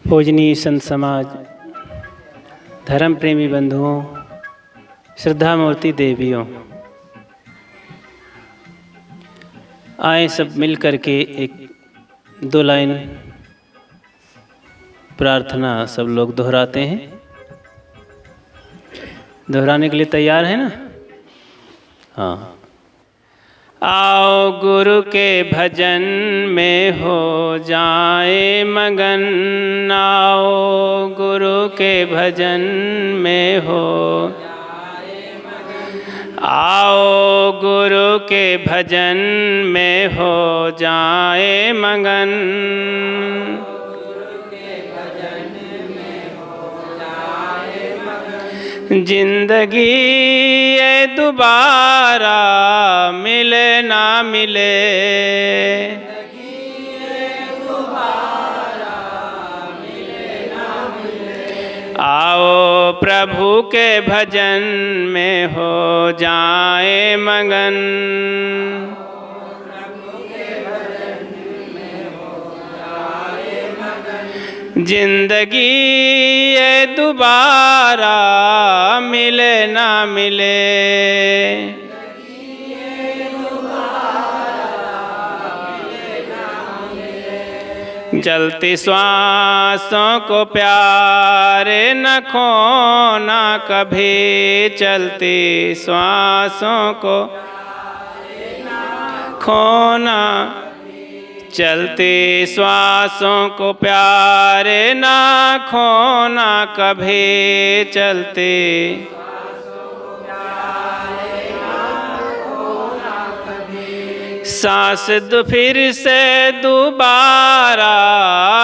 पूजनीय संत समाज, धर्म प्रेमी बंधुओं, श्रद्धा मूर्ति देवियों, आए सब मिल कर के एक दो लाइन प्रार्थना सब लोग दोहराते हैं। दोहराने के लिए तैयार है ना? हाँ। आओ गुरु के भजन में हो जाए मगन, आओ गुरु के भजन में हो, आओ गुरु के भजन में हो जाए मगन, जिंदगी ये दोबारा मिले ना मिले, आओ प्रभु के भजन में हो जाए मगन, जिंदगी ये दोबारा मिले ना मिले, जलती श्वासों को प्यारे न खोना कभी, चलती श्वासों को खोना, चलती श्वासों को प्यारे ना खोना कभी, चलती सांस फिर से दोबारा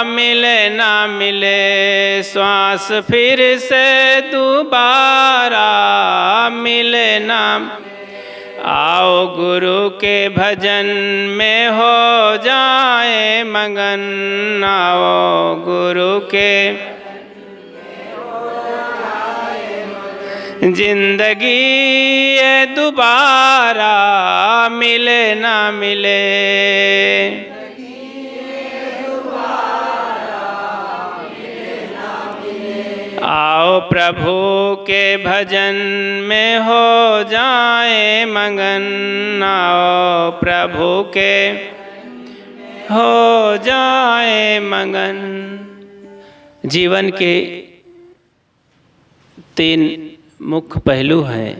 मिले ना मिले, श्वास फिर से दोबारा मिले ना, आओ गुरु के भजन में हो जाए मगन, आओ गुरु के जिंदगी ये दोबारा मिले ना मिले, आओ प्रभु के भजन में हो जाए मगन, आओ प्रभु के हो जाए मगन। जीवन के तीन मुख्य पहलू हैं,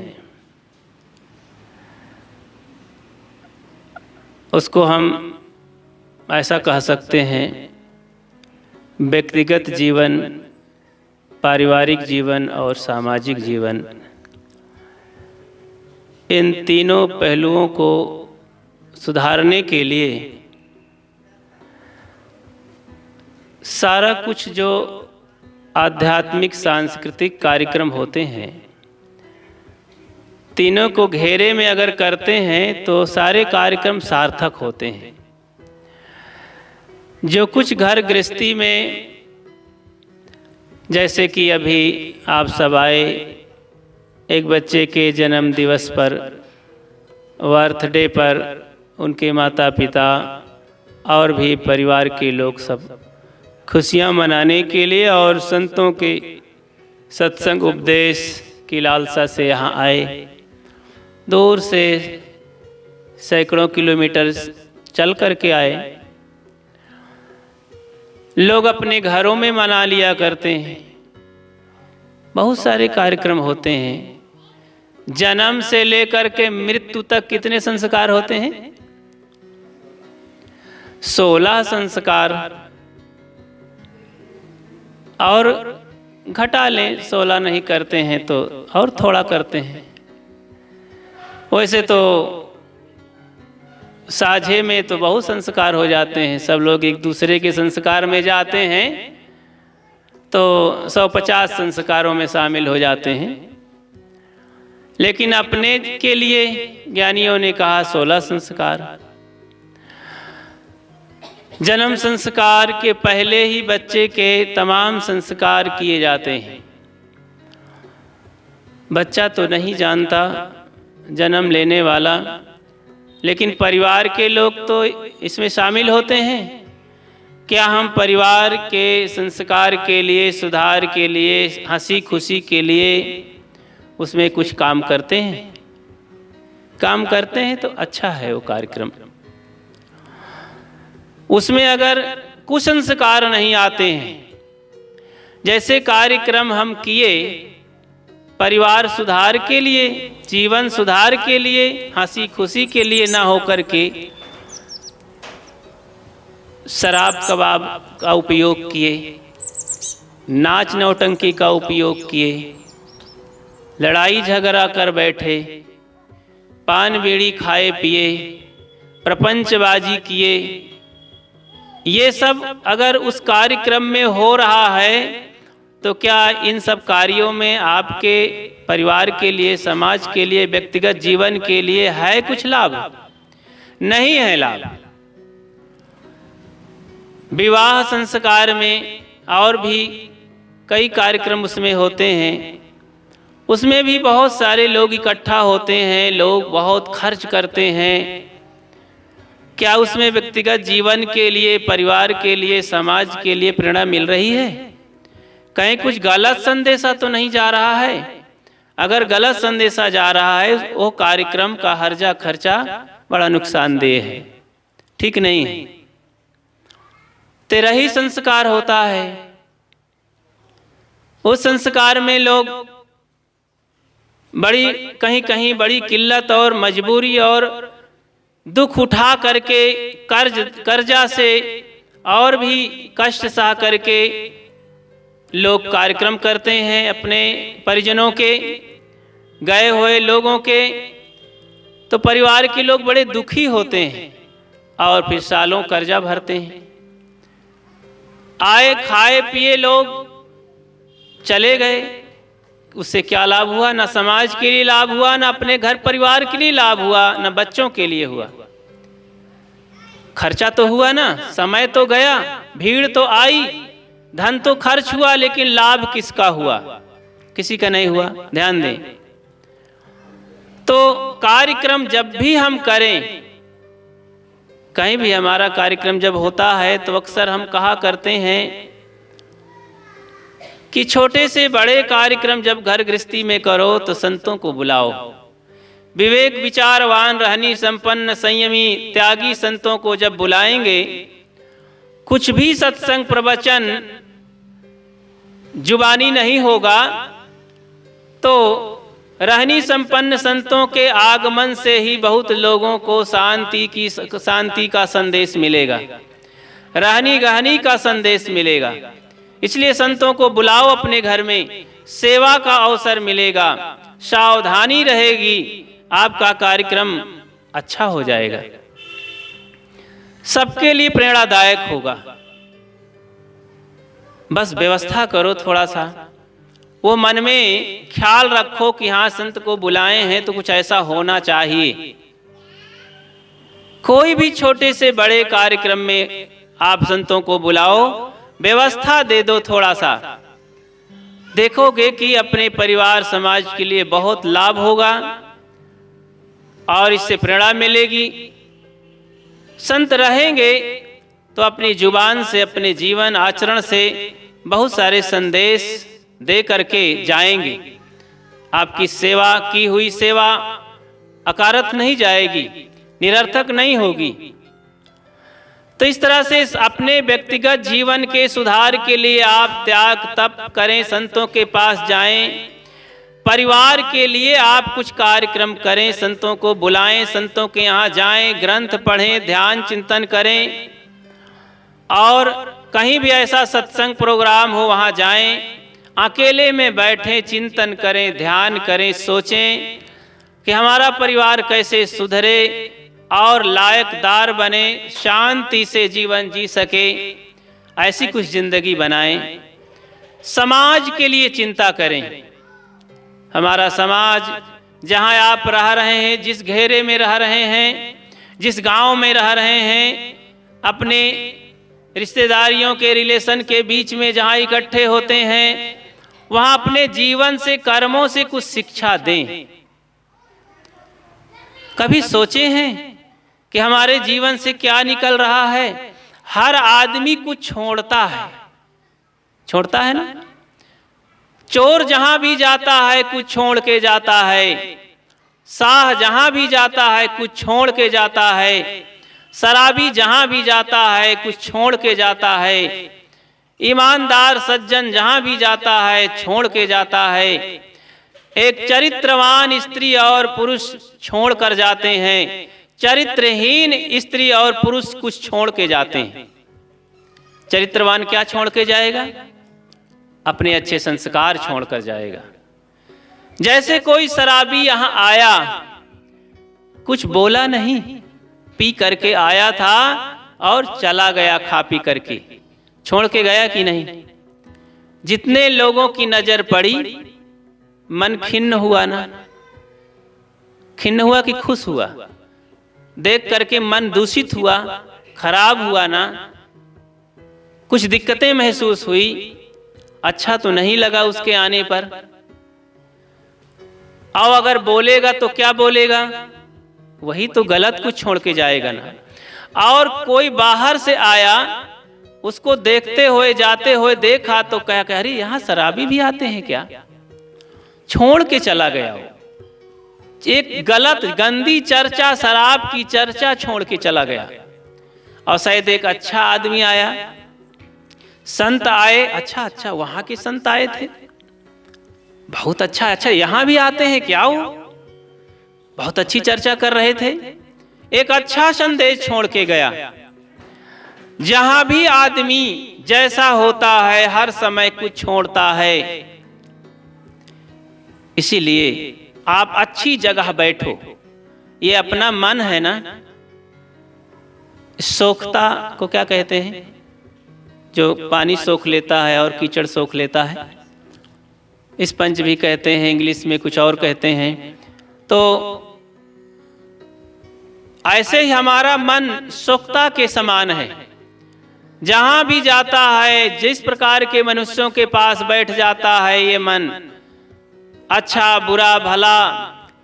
उसको हम ऐसा कह सकते हैं, व्यक्तिगत जीवन, पारिवारिक जीवन और सामाजिक जीवन। इन तीनों पहलुओं को सुधारने के लिए सारा कुछ जो आध्यात्मिक सांस्कृतिक कार्यक्रम होते हैं, तीनों को घेरे में अगर करते हैं तो सारे कार्यक्रम सार्थक होते हैं। जो कुछ घर गृहस्थी में, जैसे कि अभी आप सब आए, एक बच्चे के जन्म दिवस पर, बर्थडे पर उनके माता पिता और भी परिवार के लोग सब खुशियां मनाने के लिए और संतों के सत्संग उपदेश की लालसा से यहाँ आए। दूर से सैकड़ों किलोमीटर चल कर के आए। लोग अपने घरों में मना लिया करते हैं। बहुत सारे कार्यक्रम होते हैं। जन्म से लेकर के मृत्यु तक कितने संस्कार होते हैं? 16 संस्कार, और घटा लें 16 नहीं करते हैं तो और थोड़ा करते हैं। वैसे तो साझे में तो बहुत संस्कार हो जाते हैं। सब लोग एक दूसरे के संस्कार में जाते हैं तो 150 संस्कारों में शामिल हो जाते हैं। लेकिन अपने के लिए ज्ञानियों ने कहा 16 संस्कार। जन्म संस्कार के पहले ही बच्चे के तमाम संस्कार किए जाते हैं। बच्चा तो नहीं जानता जन्म लेने वाला, लेकिन परिवार के लोग तो इसमें शामिल होते हैं। क्या हम परिवार के संस्कार के लिए, सुधार के लिए, हंसी खुशी के लिए उसमें कुछ काम करते हैं? काम करते हैं तो अच्छा है वो कार्यक्रम। उसमें अगर कुसंस्कार नहीं आते हैं, जैसे कार्यक्रम हम किए परिवार सुधार के लिए, जीवन सुधार के लिए, हंसी खुशी के लिए ना होकर के शराब कबाब का उपयोग किए, नाच नौटंकी का उपयोग किए, लड़ाई झगड़ा कर बैठे, पान बीड़ी खाए पिए, प्रपंचबाजी किए, ये सब अगर उस कार्यक्रम में हो रहा है तो क्या इन सब कार्यों में आपके परिवार के लिए, समाज के लिए, व्यक्तिगत जीवन के लिए है कुछ लाभ? नहीं है लाभ। विवाह संस्कार में और भी कई कार्यक्रम उसमें होते हैं, उसमें भी बहुत सारे लोग इकट्ठा होते हैं, लोग बहुत खर्च करते हैं। क्या उसमें व्यक्तिगत जीवन के लिए, परिवार के लिए, समाज के लिए प्रेरणा मिल रही है? कहीं कुछ गलत संदेशा तो नहीं जा रहा है? अगर गलत संदेशा जा रहा है वो कार्यक्रम का हर्जा खर्चा बड़ा नुकसानदेह है, ठीक नहीं है। तेरा ही संस्कार होता है, उस संस्कार में लोग बड़ी कहीं कहीं बड़ी किल्लत और मजबूरी और दुख उठा करके, कर्जा से और भी कष्ट सह करके लोग कार्यक्रम करते हैं अपने परिजनों के, गए हुए लोगों के। तो परिवार के लोग बड़े दुखी होते हैं और फिर सालों कर्जा भरते हैं। आए खाए पिए लोग चले गए, उससे क्या लाभ हुआ? ना समाज के लिए लाभ हुआ, ना अपने घर परिवार के लिए लाभ हुआ, ना बच्चों के लिए हुआ। खर्चा तो हुआ ना, समय तो गया, भीड़ तो आई, धन तो खर्च हुआ, लेकिन लाभ किसका हुआ? किसी का नहीं हुआ। ध्यान दें। तो कार्यक्रम जब भी हम करें, कहीं भी हमारा कार्यक्रम जब होता है तो अक्सर हम कहा करते हैं कि छोटे से बड़े कार्यक्रम जब घर गृहस्थी में करो तो संतों को बुलाओ, विवेक विचारवान, रहनी संपन्न, संयमी, त्यागी संतों को जब बुलाएंगे, कुछ भी सत्संग प्रवचन जुबानी नहीं होगा तो रहनी संपन्न संतों के आगमन से ही बहुत लोगों को शांति का संदेश मिलेगा, रहनी गहनी का संदेश मिलेगा। इसलिए संतों को बुलाओ अपने घर में, सेवा का अवसर मिलेगा, सावधानी रहेगी, आपका कार्यक्रम अच्छा हो जाएगा, सबके लिए प्रेरणादायक होगा। बस व्यवस्था करो थोड़ा सा, वो मन में ख्याल रखो कि हाँ संत को बुलाए हैं तो कुछ ऐसा होना चाहिए। कोई भी छोटे से बड़े कार्यक्रम में आप संतों को बुलाओ, व्यवस्था दे दो थोड़ा सा, देखोगे कि अपने परिवार समाज के लिए बहुत लाभ होगा और इससे प्रेरणा मिलेगी। संत रहेंगे तो अपनी जुबान से, अपने जीवन आचरण से बहुत सारे संदेश दे करके जाएंगे। आपकी सेवा की हुई सेवा अकारथ नहीं जाएगी, निरर्थक नहीं होगी। तो इस तरह से अपने व्यक्तिगत जीवन के सुधार के लिए आप त्याग तप करें, संतों के पास जाएं, परिवार के लिए आप कुछ कार्यक्रम करें, संतों को बुलाएं, संतों के यहाँ जाएं, ग्रंथ पढ़ें, ध्यान चिंतन करें, और कहीं भी ऐसा सत्संग प्रोग्राम हो वहाँ जाएं, अकेले में बैठें, चिंतन करें, ध्यान करें, सोचें कि हमारा परिवार कैसे सुधरे और लायकदार बने, शांति से जीवन जी सके, ऐसी कुछ जिंदगी बनाएं। समाज के लिए चिंता करें। हमारा समाज जहां आप रह रहे हैं, जिस घेरे में रह रहे हैं, जिस गांव में रह रहे हैं, अपने रिश्तेदारियों के रिलेशन के बीच में जहां इकट्ठे होते हैं, वहां अपने जीवन से, कर्मों से कुछ शिक्षा दें। कभी सोचे हैं कि हमारे जीवन से क्या निकल रहा है? हर आदमी कुछ छोड़ता है ना। चोर जहां भी जाता है कुछ छोड़ के जाता है, साह जहां भी जाता है कुछ छोड़ के जाता है, शराबी जहां भी जाता है कुछ छोड़ के जाता है, ईमानदार सज्जन जहां भी जाता है छोड़ के जाता है। एक चरित्रवान स्त्री और पुरुष छोड़ कर जाते हैं, चरित्रहीन स्त्री और पुरुष कुछ छोड़ के जाते हैं। चरित्रवान क्या छोड़ के जाएगा? अपने अच्छे संस्कार छोड़ कर जाएगा। जैसे कोई शराबी यहां आया, कुछ बोला नहीं, पी करके आया था और चला गया खा पी करके, छोड़ के गया कि नहीं? जितने लोगों की नजर पड़ी, मन खिन्न हुआ ना? खिन्न हुआ कि खुश हुआ? देख करके मन दूषित हुआ, खराब हुआ ना? कुछ दिक्कतें महसूस हुई, अच्छा तो नहीं लगा उसके आने पर। और अगर बोलेगा तो क्या बोलेगा? वही तो गलत कुछ छोड़ के जाएगा ना। और कोई बाहर से आया, उसको देखते हुए जाते हुए देखा तो कह अरे यहाँ शराबी भी आते हैं क्या? छोड़ के चला गया वो। एक गलत गंदी चर्चा, शराब की चर्चा छोड़ के चला गया। और शायद एक अच्छा आदमी आया, संत आए, अच्छा वहां के संत आए थे, बहुत अच्छा यहां भी आते हैं क्या? वो बहुत अच्छी चर्चा कर रहे थे। एक अच्छा संदेश छोड़ के गया। जहां भी आदमी जैसा होता है हर समय कुछ छोड़ता है। इसीलिए आप अच्छी जगह बैठो। ये अपना मन है ना, सोखता को क्या कहते हैं? जो पानी सोख लेता है और कीचड़ सोख लेता है, स्पंज भी कहते हैं, इंग्लिश में कुछ और कहते हैं। तो ऐसे ही हमारा मन सोखता के समान है। जहां भी जाता है, जिस प्रकार के मनुष्यों के पास बैठ जाता है, ये मन अच्छा बुरा भला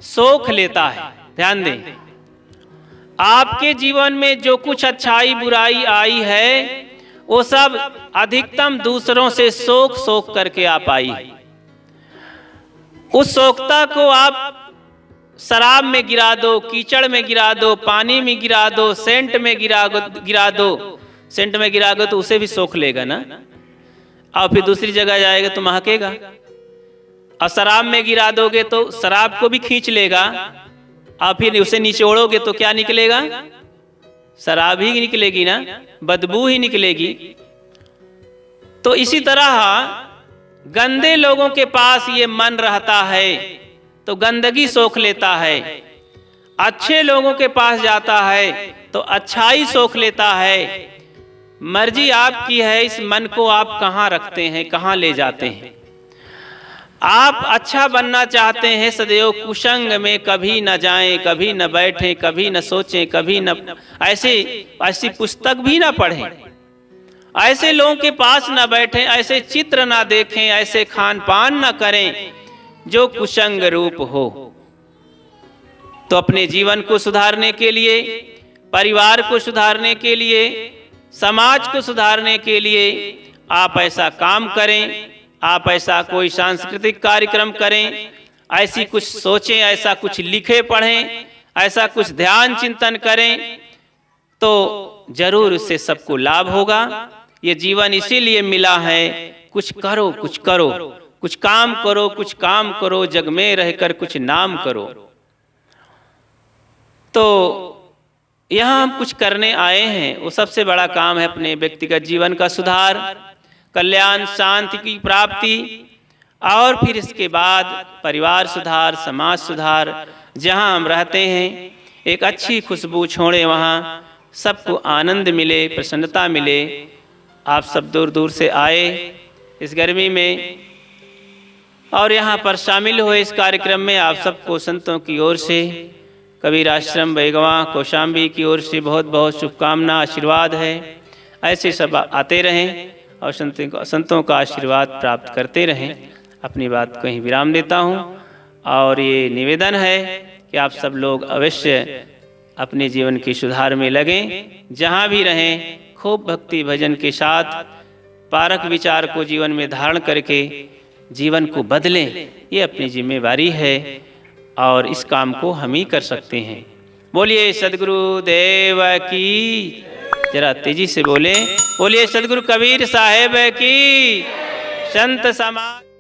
सोख लेता है। ध्यान दें, आपके जीवन में जो कुछ अच्छाई बुराई आई है वो सब अधिकतम दूसरों से सोख करके आप आई। उस सोखता को आप शराब में गिरा दो, कीचड़ में गिरा दो, पानी में गिरा दो, सेंट में गिरा दो। सेंट में गिरा दो तो उसे भी सोख लेगा ना, और फिर दूसरी जगह जाएगा तो महकेगा। और शराब में गिरा दोगे तो शराब को भी खींच लेगा, और फिर उसे निचोड़ोगे तो क्या निकलेगा? शराब ही निकलेगी ना, बदबू ही निकलेगी। तो इसी तरह गंदे लोगों के पास ये मन रहता है तो गंदगी सोख लेता है। अच्छे लोगों के पास जाता है तो अच्छाई सोख लेता है। मर्जी आपकी है इस मन को आप कहाँ रखते हैं, कहाँ ले जाते हैं। आप अच्छा बनना चाहते हैं, सदैव कुसंग में कभी न जाएं, कभी न बैठें, कभी न सोचें, कभी न ऐसी पुस्तक भी न पढ़ें, ऐसे लोगों के पास न बैठें, ऐसे चित्र न देखें, ऐसे खान पान न करें जो कुसंग रूप हो। तो अपने जीवन को सुधारने के लिए, परिवार को सुधारने के लिए, समाज को सुधारने के लिए आप ऐसा काम करें, आप ऐसा कोई सांस्कृतिक कार्यक्रम करें, ऐसी कुछ सोचें, ऐसा कुछ लिखे पढ़ें, ऐसा कुछ ध्यान चिंतन करें, तो जरूर उससे सबको लाभ होगा। ये जीवन इसीलिए मिला है, कुछ करो, कुछ करो, कुछ काम करो, कुछ काम करो, जग में रहकर कुछ नाम करो। तो यहाँ हम कुछ करने आए हैं, वो सबसे बड़ा काम है अपने व्यक्तिगत जीवन का सुधार, कल्याण, शांति की प्राप्ति, और फिर इसके बाद परिवार सुधार, समाज सुधार। जहाँ हम रहते हैं एक अच्छी खुशबू छोड़े, वहाँ सबको आनंद मिले, प्रसन्नता मिले। आप सब दूर दूर से आए इस गर्मी में और यहाँ पर शामिल हुए इस कार्यक्रम में। आप सबको संतों की ओर से, कबीर आश्रम बैगवा कौशाम्बी की ओर से बहुत बहुत शुभकामना, आशीर्वाद है। ऐसे सब आते रहें और संतों का आशीर्वाद प्राप्त करते रहें। अपनी बात को यहीं विराम देता हूँ और ये निवेदन है कि आप सब लोग अवश्य अपने जीवन के सुधार में लगें, जहाँ भी रहें खूब भक्ति भजन के साथ पारक विचार को जीवन में धारण करके जीवन को बदलें, ये अपनी जिम्मेवारी है और इस काम को हम ही कर सकते हैं। बोलिए सदगुरु देव की, जरा तेजी से बोले, बोलिए सदगुरु कबीर साहेब की, संत समाज।